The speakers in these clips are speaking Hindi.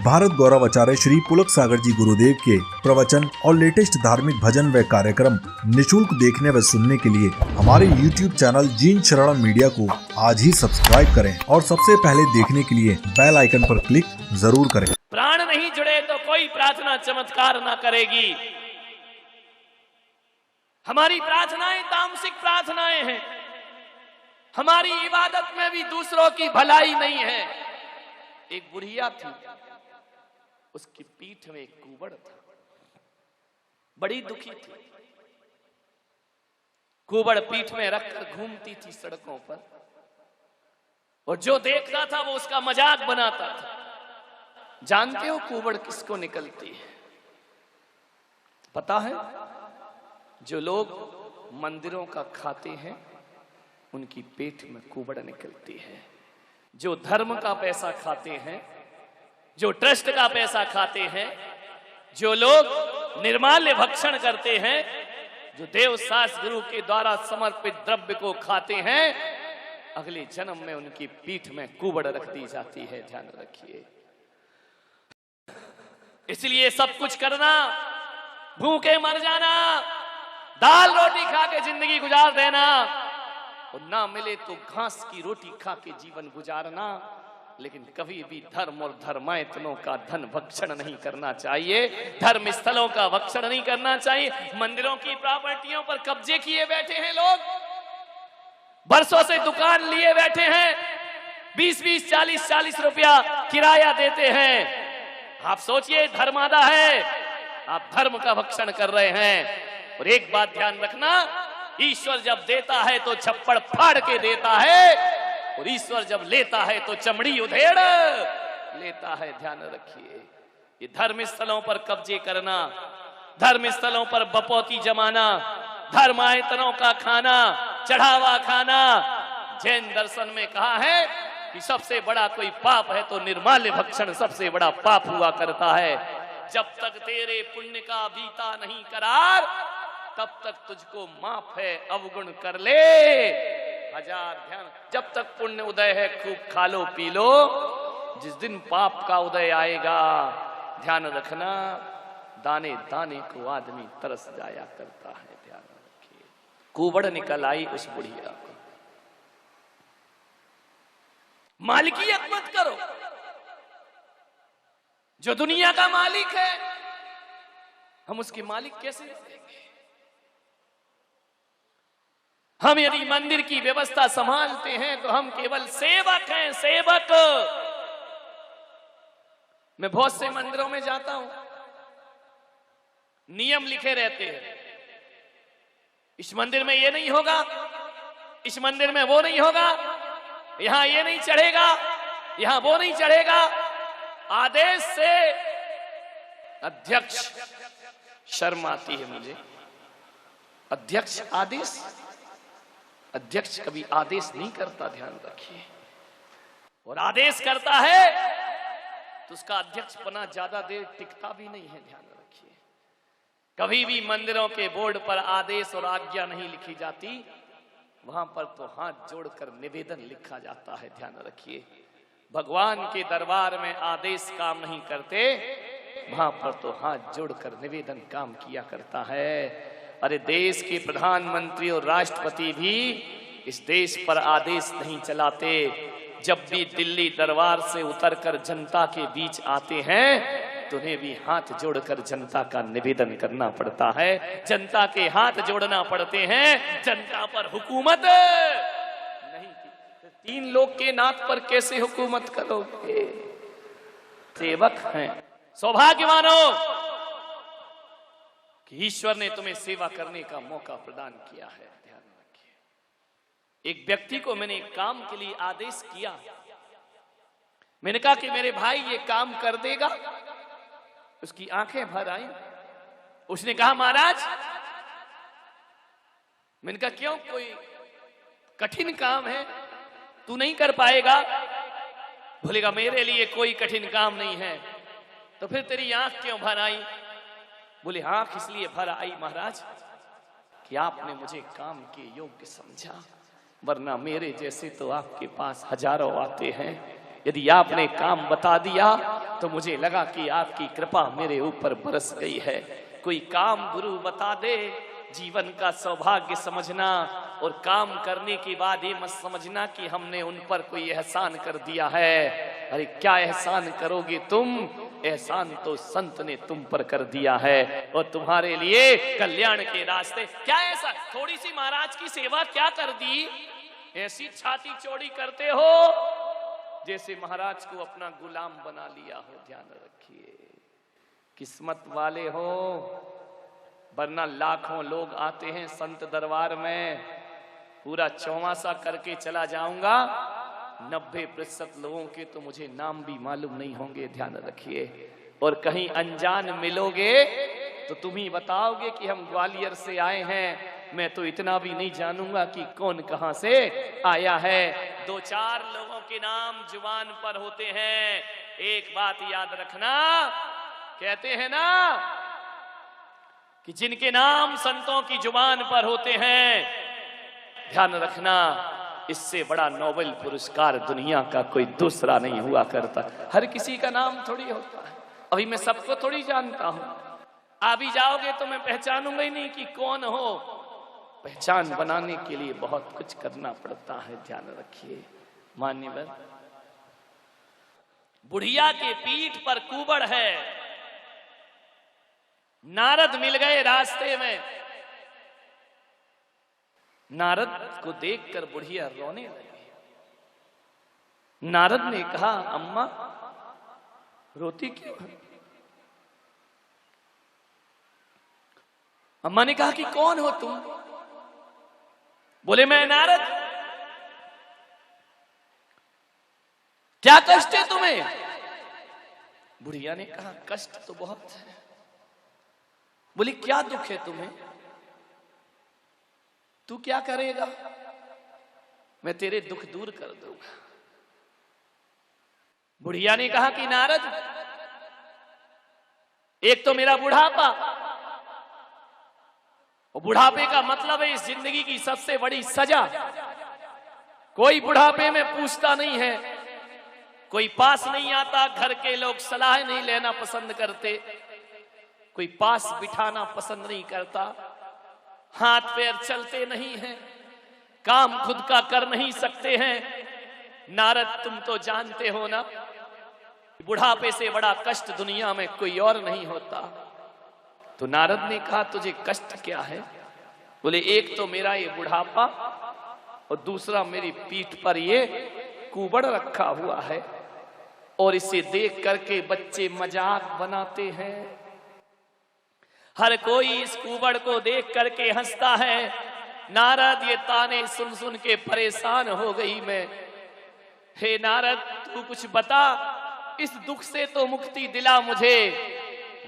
भारत गौरव आचार्य श्री पुलक सागर जी गुरुदेव के प्रवचन और लेटेस्ट धार्मिक भजन व कार्यक्रम निशुल्क देखने व सुनने के लिए हमारे YouTube चैनल जीन शरणम मीडिया को आज ही सब्सक्राइब करें और सबसे पहले देखने के लिए बेल आइकन पर क्लिक जरूर करें। प्राण नहीं जुड़े तो कोई प्रार्थना चमत्कार ना करेगी। हमारी प्रार्थनाएं तामसिक प्रार्थनाएं हैं। हमारी इबादत में भी दूसरों की भलाई नहीं है। एक बुढ़िया थी, उसकी पीठ में एक कुबड़ था, बड़ी दुखी थी। कुबड़ पीठ में रखकर घूमती थी सड़कों पर, और जो देखता था वो उसका मजाक बनाता था। जानते हो कुबड़ किसको निकलती है? पता है? जो लोग मंदिरों का खाते हैं उनकी पेट में कुबड़ निकलती है। जो धर्म का पैसा खाते हैं, जो ट्रस्ट का पैसा खाते हैं, जो लोग निर्माल्य भक्षण करते हैं, जो देव सास गुरु के द्वारा समर्पित द्रव्य को खाते हैं, अगले जन्म में उनकी पीठ में कुबड़ रख दी जाती है। ध्यान रखिए। इसलिए सब कुछ करना, भूखे मर जाना, दाल रोटी खा के जिंदगी गुजार देना, और ना मिले तो घास की रोटी खा के जीवन गुजारना, लेकिन कभी भी धर्म और धर्मायतनों का धन भक्षण नहीं करना चाहिए। धर्म स्थलों का भक्षण नहीं करना चाहिए। मंदिरों की प्रॉपर्टियों पर कब्जे किए बैठे हैं लोग, बरसों से दुकान लिए बैठे हैं, 20-20, 40-40 रुपया किराया देते हैं। आप सोचिए, धर्म आधा है, आप धर्म का भक्षण कर रहे हैं। और एक बात ध्यान रखना, ईश्वर जब देता है तो छप्पड़ फाड़ के देता है, और ईश्वर जब लेता है तो चमड़ी उधेड़ लेता है। ध्यान रखिए। ये धर्म स्थलों पर कब्जे करना, धर्म स्थलों पर बपौती जमाना, धर्मायतनों का खाना, चढ़ावा खाना, जैन दर्शन में कहा है कि सबसे बड़ा कोई पाप है तो निर्माल्य भक्षण सबसे बड़ा पाप हुआ करता है। जब तक तेरे पुण्य का बीता नहीं करार, तब तक तुझको माफ है, अवगुण कर ले हजार। ध्यान। जब तक पुण्य उदय है खूब खा लो पी लो, जिस दिन पाप का उदय आएगा, ध्यान रखना, दाने दाने को आदमी तरस जाया करता है। ध्यान रखिए। कुबड़ निकल आई उस बुढ़िया को। मालिकियत मत करो। जो दुनिया का मालिक है, हम उसके मालिक कैसे देंगे? हम यदि मंदिर की व्यवस्था संभालते हैं तो हम केवल सेवक हैं, सेवक। मैं बहुत से मंदिरों में जाता हूं, नियम लिखे रहते हैं, इस मंदिर में ये नहीं होगा, इस मंदिर में वो नहीं होगा, यहां ये नहीं चढ़ेगा, यहां वो नहीं चढ़ेगा। आदेश से अध्यक्ष, शर्म आती है मुझे, अध्यक्ष आदेश, अध्यक्ष कभी आदेश नहीं करता। ध्यान रखिए। और आदेश करता है तो उसका अध्यक्ष पना ज्यादा देर टिकता भी नहीं है। ध्यान रखिए। कभी भी मंदिरों के बोर्ड पर आदेश और आज्ञा नहीं लिखी जाती, वहां पर तो हाथ जोड़कर निवेदन लिखा जाता है। ध्यान रखिए। भगवान के दरबार में आदेश काम नहीं करते, वहां पर तो हाथ जोड़कर निवेदन काम किया करता है। अरे देश के प्रधानमंत्री और राष्ट्रपति भी इस देश पर आदेश नहीं चलाते। जब भी दिल्ली दरबार से उतरकर जनता के बीच आते हैं तो उन्हें भी हाथ जोड़कर जनता का निवेदन करना पड़ता है। जनता के हाथ जोड़ना पड़ते हैं, जनता पर हुकूमत नहीं की। 3 लोग के नाथ पर कैसे हुकूमत करोगे? सेवक हैं। सौभाग्यवानो कि ईश्वर ने तुम्हें सेवा करने का मौका प्रदान किया है। ध्यान रखिए। एक व्यक्ति को मैंने एक काम के लिए आदेश किया। मैंने कहा कि मेरे भाई ये काम कर देगा। उसकी आंखें भर आई। उसने कहा महाराज। मैंने कहा क्यों, कोई कठिन काम है, तू नहीं कर पाएगा? बोलेगा मेरे लिए कोई कठिन काम नहीं है। तो फिर तेरी आंख क्यों भर आई? बोले आंख इसलिए भर आई महाराज कि आपने मुझे काम के योग्य समझा, वरना मेरे जैसे तो आपके पास हजारों आते हैं, यदि आपने काम बता दिया तो मुझे लगा कि आपकी कृपा मेरे ऊपर बरस गई है। कोई काम गुरु बता दे, जीवन का सौभाग्य समझना, और काम करने के बाद ये मत समझना कि हमने उन पर कोई एहसान कर दिया है। अरे क्या एहसान करोगे तुम? एहसान तो संत ने तुम पर कर दिया है और तुम्हारे लिए कल्याण के रास्ते। क्या ऐसा थोड़ी सी महाराज की सेवा क्या कर दी? ऐसी छाती चौड़ी करते हो जैसे महाराज को अपना गुलाम बना लिया हो। ध्यान रखिए, किस्मत वाले हो, वरना लाखों लोग आते हैं संत दरबार में, पूरा चौमासा करके चला जाऊंगा, 90% लोगों के तो मुझे नाम भी मालूम नहीं होंगे। ध्यान रखिए, और कहीं अनजान मिलोगे तो तुम ही बताओगे कि हम ग्वालियर से आए हैं, मैं तो इतना भी नहीं जानूंगा कि कौन कहां से आया है। 2-4 लोगों के नाम जुबान पर होते हैं। एक बात याद रखना, कहते हैं ना कि जिनके नाम संतों की जुबान पर होते हैं, ध्यान रखना, इससे बड़ा नोबेल पुरस्कार दुनिया का कोई दूसरा नहीं हुआ करता। हर किसी का नाम थोड़ी होता है। अभी मैं सबको थोड़ी जानता हूं, आ भी जाओगे तो मैं पहचानूंगा ही नहीं कि कौन हो। पहचान बनाने के लिए बहुत कुछ करना पड़ता है। ध्यान रखिए मान्यवर, बुढ़िया के पीठ पर कुबड़ है। नारद मिल गए रास्ते में। नारद को देखकर बुढ़िया रोने लगी। नारद ने कहा, अम्मा रोती क्यों है? अम्मा ने कहा कि कौन हो तुम? बोले मैं नारद। क्या कष्ट है तुम्हें? बुढ़िया ने कहा कष्ट तो बहुत है। बोली क्या दुख है तुम्हें? तू क्या करेगा? मैं तेरे दुख दूर कर दूंगा। बुढ़िया ने कहा कि नारद, एक तो मेरा बुढ़ापा, और बुढ़ापे का मतलब है इस जिंदगी की सबसे बड़ी सजा। कोई बुढ़ापे में पूछता नहीं है, कोई पास नहीं आता, घर के लोग सलाह नहीं लेना पसंद करते, कोई पास बिठाना पसंद नहीं करता, हाथ पैर चलते नहीं हैं, काम खुद का कर नहीं सकते हैं। नारद तुम तो जानते हो ना, बुढ़ापे से बड़ा कष्ट दुनिया में कोई और नहीं होता। तो नारद ने कहा तुझे कष्ट क्या है? बोले एक तो मेरा ये बुढ़ापा, और दूसरा मेरी पीठ पर ये कुबड़ रखा हुआ है, और इसे देख करके बच्चे मजाक बनाते हैं। हर कोई इस कुबड़ को देख करके हंसता है। नारद ये ताने सुन सुन के परेशान हो गई मैं। हे नारद तू कुछ बता, इस दुख से तो मुक्ति दिला मुझे।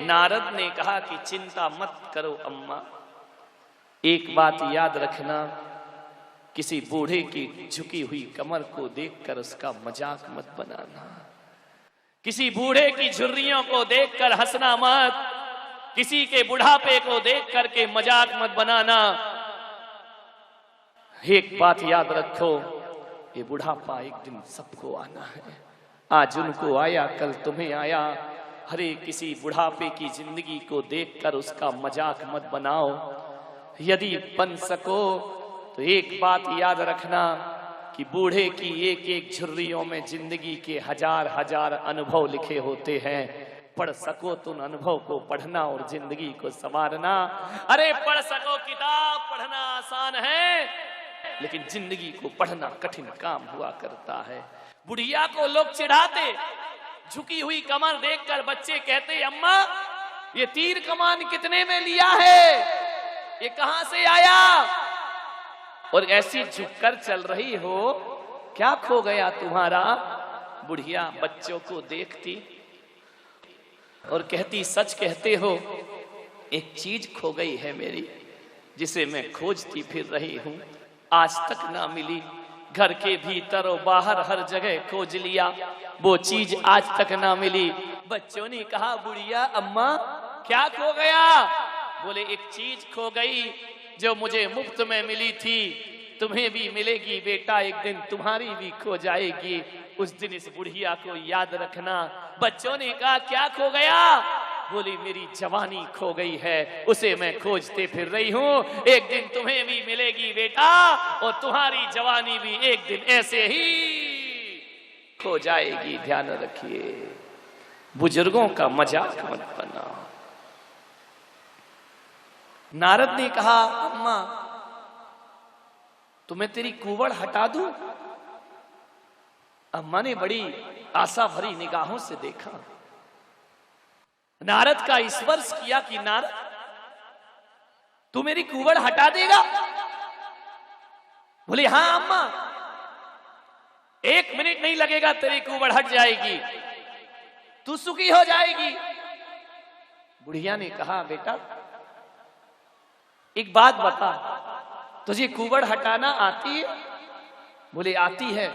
नारद ने कहा कि चिंता मत करो अम्मा, एक बात याद रखना, किसी बूढ़े की झुकी हुई कमर को देखकर उसका मजाक मत बनाना, किसी बूढ़े की झुर्रियों को देखकर हंसना मत, किसी के बुढ़ापे को देख करके मजाक मत बनाना। एक बात याद रखो, ये बुढ़ापा एक दिन सबको आना है। आज उनको आया, कल तुम्हें आया। हरे किसी बुढ़ापे की जिंदगी को देखकर उसका मजाक मत बनाओ। यदि बन सको तो एक बात याद रखना कि बूढ़े की एक एक झुर्रियों में जिंदगी के हजार हजार अनुभव लिखे होते हैं। पढ़ सको तो उन अनुभव को पढ़ना और जिंदगी को संवारना। अरे पढ़ सको किताब पढ़ना आसान है, लेकिन जिंदगी को पढ़ना कठिन काम हुआ करता है। बुढ़िया को लोग चिढ़ाते, झुकी हुई कमर देखकर बच्चे कहते अम्मा ये तीर कमान कितने में लिया है, ये कहां से आया? और ऐसी झुककर चल रही हो, क्या खो गया तुम्हारा? बुढ़िया बच्चों को देखती और कहती सच कहते हो, एक चीज खो गई है मेरी, जिसे मैं खोजती फिर रही हूं, आज तक ना मिली। घर के भीतर और बाहर हर जगह खोज लिया, वो चीज आज तक ना मिली। बच्चों ने कहा बुढ़िया अम्मा क्या खो गया? बोले एक चीज खो गई जो मुझे मुफ्त में मिली थी, तुम्हें भी मिलेगी बेटा, एक दिन तुम्हारी भी खो जाएगी। उस दिन इस बुढ़िया को याद रखना। बच्चों ने कहा क्या खो गया? बोली मेरी जवानी खो गई है, उसे मैं खोजते फिर रही हूं। एक दिन तुम्हें भी मिलेगी बेटा, और तुम्हारी जवानी भी एक दिन ऐसे ही खो जाएगी। ध्यान रखिए, बुजुर्गों का मजाक मत बनाओ। नारद ने कहा अम्मा तुम्हें तेरी कुवड़ हटा दूं? अम्मा ने बड़ी आशा भरी निगाहों से देखा। नारद का स्पर्श किया कि नारद तू मेरी कुवड़ हटा देगा? बोले हाँ अम्मा, 1 मिनट नहीं लगेगा, तेरी कुवड़ हट जाएगी, तू सुखी हो जाएगी। बुढ़िया ने कहा बेटा एक बात बता, तुझे कुवड़ हटाना आती है? बोले आती है।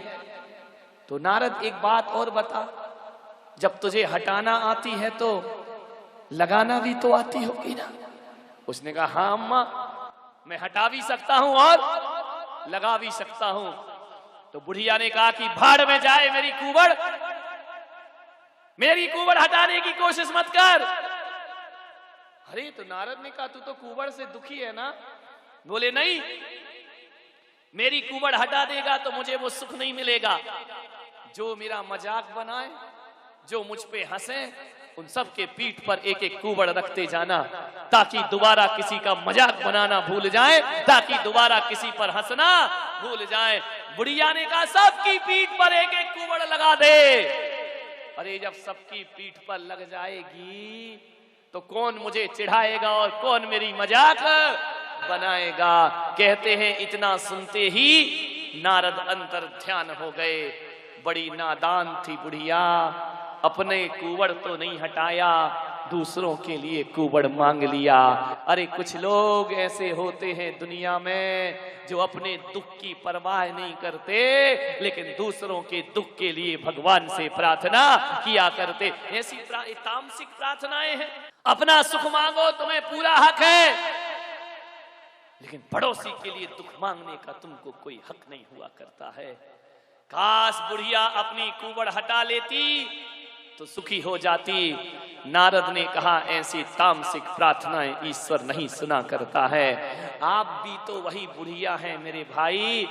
तो नारद एक बात और बता, जब तुझे हटाना आती है तो लगाना भी तो आती होगी ना? उसने कहा हाँ अम्मा, मैं हटा भी सकता हूं और लगा भी सकता हूं। तो बुढ़िया ने कहा कि भाड़ में जाए मेरी कुवड़, मेरी कुवड़ हटाने की कोशिश मत कर। अरे तो नारद ने कहा तू तो कुवड़ से दुखी है ना? बोले नहीं, मेरी कुवड़ हटा देगा तो मुझे वो सुख नहीं मिलेगा। जो मेरा मजाक बनाए, जो मुझ पे हंसे, उन सब के पीठ पर एक एक कुवड़ रखते जाना, ताकि दोबारा किसी का मजाक बनाना भूल जाए, ताकि दोबारा किसी पर हंसना भूल जाए। बुढ़िया ने कहा सबकी पीठ पर एक एक कुवड़ लगा दे। अरे जब सबकी पीठ पर लग जाएगी तो कौन मुझे चिढ़ाएगा और कौन मेरी मजाक बनाएगा? कहते हैं इतना सुनते ही नारद अंतर ध्यान हो गए। बड़ी नादान थी बुढ़िया, अपने कुवड़ तो नहीं हटाया, दूसरों के लिए कुवड़ मांग लिया। अरे कुछ लोग ऐसे होते हैं दुनिया में जो अपने दुख की परवाह नहीं करते, लेकिन दूसरों के दुख के लिए भगवान से प्रार्थना किया करते। ऐसी तामसिक प्रार्थनाएं हैं, अपना सुख मांगो तुम्हें पूरा हक है, लेकिन पड़ोसी के लिए दुख मांगने का तुमको कोई हक नहीं हुआ करता है। काश बुढ़िया अपनी कुवड़ हटा लेती तो सुखी हो जाती। नारद ने कहा ऐसी तामसिक प्रार्थनाएं ईश्वर नहीं सुना करता है। आप भी तो वही बुढ़िया हैं मेरे भाई,